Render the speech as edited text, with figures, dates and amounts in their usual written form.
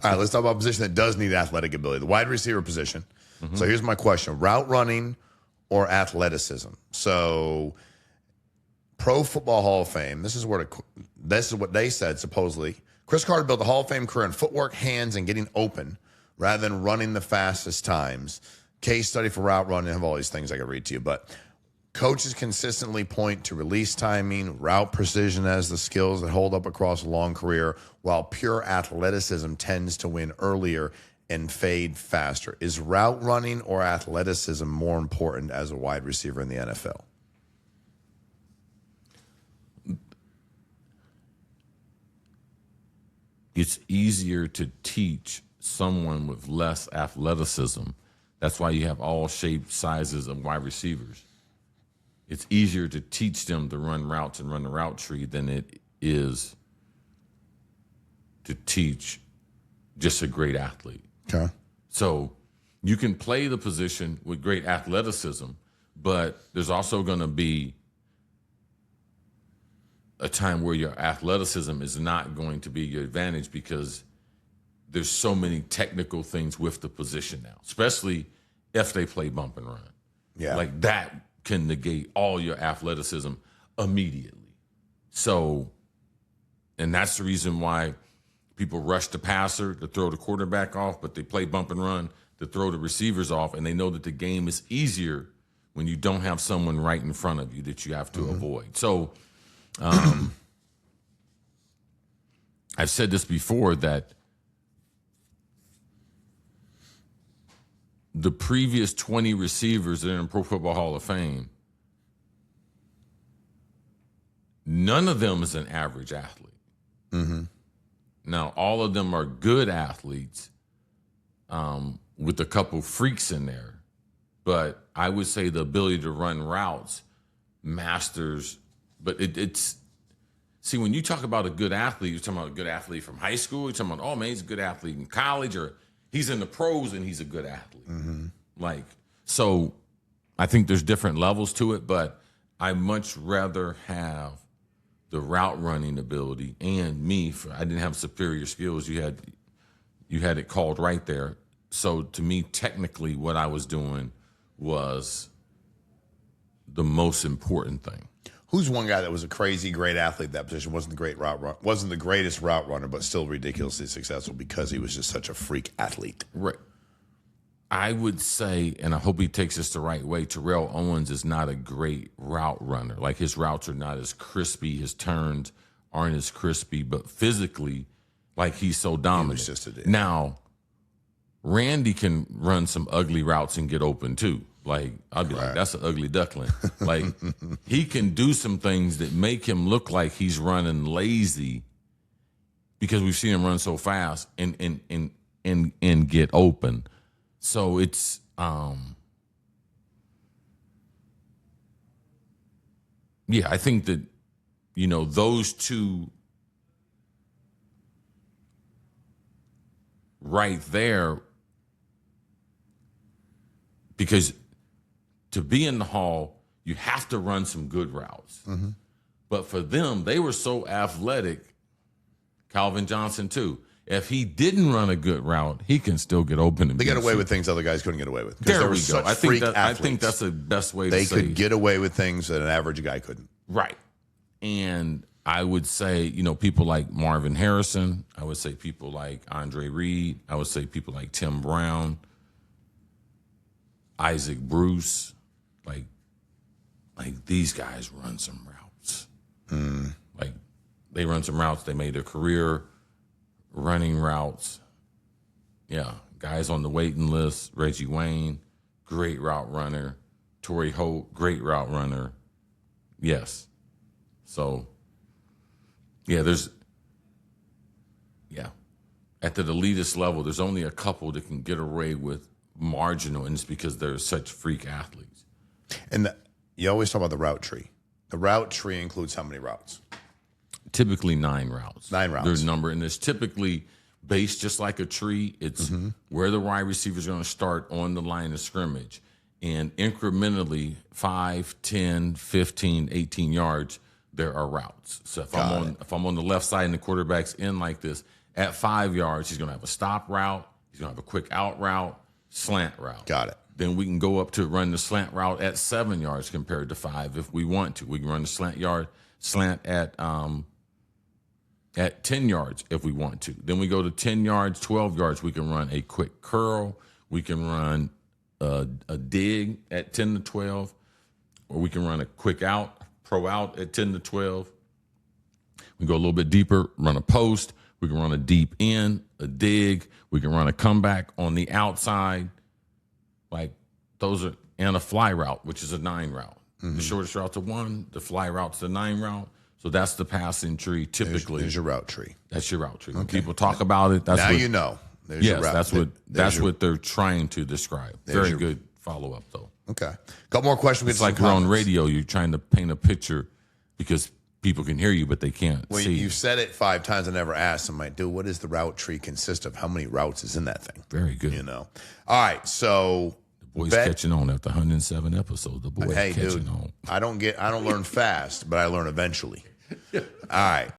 All right, let's talk about a position that does need athletic ability, the wide receiver position. Mm-hmm. So here's my question: route running or athleticism? So, Pro Football Hall of Fame. This is what they said supposedly. Chris Carter built a Hall of Fame career in footwork, hands, and getting open rather than running the fastest times. Case study for route running. I have all these things I can read to you, but coaches consistently point to release timing, route precision as the skills that hold up across a long career, while pure athleticism tends to win earlier and fade faster. Is route running or athleticism more important as a wide receiver in the NFL? It's easier to teach someone with less athleticism. That's why you have all shapes, sizes of wide receivers. It's easier to teach them to run routes and run the route tree than it is to teach just a great athlete. Okay. So you can play the position with great athleticism, but there's also going to be a time where your athleticism is not going to be your advantage because there's so many technical things with the position now, especially if they play bump and run. Yeah. Like that can negate all your athleticism immediately. So, and that's the reason why people rush the passer to throw the quarterback off, but they play bump and run to throw the receivers off, and they know that the game is easier when you don't have someone right in front of you that you have to avoid. So, I've said this before that the previous 20 receivers that are in Pro Football Hall of Fame, none of them is an average athlete. Mm-hmm. Now, all of them are good athletes with a couple freaks in there. But I would say the ability to run routes masters. But it's see, when you talk about a good athlete, you're talking about a good athlete from high school. You're talking about, oh, man, he's a good athlete in college, or he's in the pros and he's a good athlete. Mm-hmm. Like, so I think there's different levels to it, but I much rather have the route running ability and I didn't have superior skills. You had it called right there. So to me, technically, what I was doing was the most important thing. Who's one guy that was a crazy great athlete at that position? Wasn't the greatest route runner, but still ridiculously successful because he was just such a freak athlete. Right. I would say, and I hope he takes this the right way, Terrell Owens is not a great route runner. Like, his routes are not as crispy, his turns aren't as crispy, but physically, like, he's so dominant. He was just now, Randy can run some ugly routes and get open too. Like, I'd be like, that's an ugly duckling. Like, he can do some things that make him look like he's running lazy because we've seen him run so fast and get open. So it's yeah, I think that, those two right there, because to be in the Hall, you have to run some good routes. Mm-hmm. But for them, they were so athletic, Calvin Johnson too. If he didn't run a good route, he can still get open. They got away with things other guys couldn't get away with. There we go. I think that's the best way to say it. They could get away with things that an average guy couldn't. Right. And I would say, people like Marvin Harrison. I would say people like Andre Reed. I would say people like Tim Brown, Isaac Bruce. Like these guys run some routes. Like, they run some routes. They made a career running routes. Yeah, guys on the waiting list. Reggie Wayne, great route runner. Torrey Holt, great route runner. Yes. So, at the elitist level, there's only a couple that can get away with marginal, and it's because they're such freak athletes. And you always talk about the route tree. The route tree includes how many routes? Typically 9 routes. 9 routes. There's a number, and it's typically based just like a tree. It's where the wide receiver is going to start on the line of scrimmage. And incrementally, 5, 10, 15, 18 yards, there are routes. So if I'm on the left side and the quarterback's in like this, At 5 yards, he's going to have a stop route. He's going to have a quick out route, slant route. Got it. Then we can go up to run the slant route at 7 yards compared to 5 if we want to. We can run the slant at 10 yards if we want to. Then we go to 10 yards, 12 yards. We can run a quick curl. We can run a dig at 10 to 12, or we can run a quick out, pro out at 10 to 12. We go a little bit deeper, run a post. We can run a deep in, a dig. We can run a comeback on the outside. Like those are, and a fly route, which is a 9 route. The shortest route's a 1. The fly route's the 9 route. So that's the passing tree typically. There's your route tree. That's your route tree. When people talk about it, that's now what, you know. There's your route. that's what they're trying to describe. Very good follow-up, though. Okay. Couple more questions. It's like you're on radio. You're trying to paint a picture because people can hear you, but they can't see. You've said it 5 times. I never asked them, like, dude, what does the route tree consist of? How many routes is in that thing? Very good. You know. All right. So the boy's catching on after 107 episodes. The boy catching on. I don't learn fast, but I learn eventually. All right.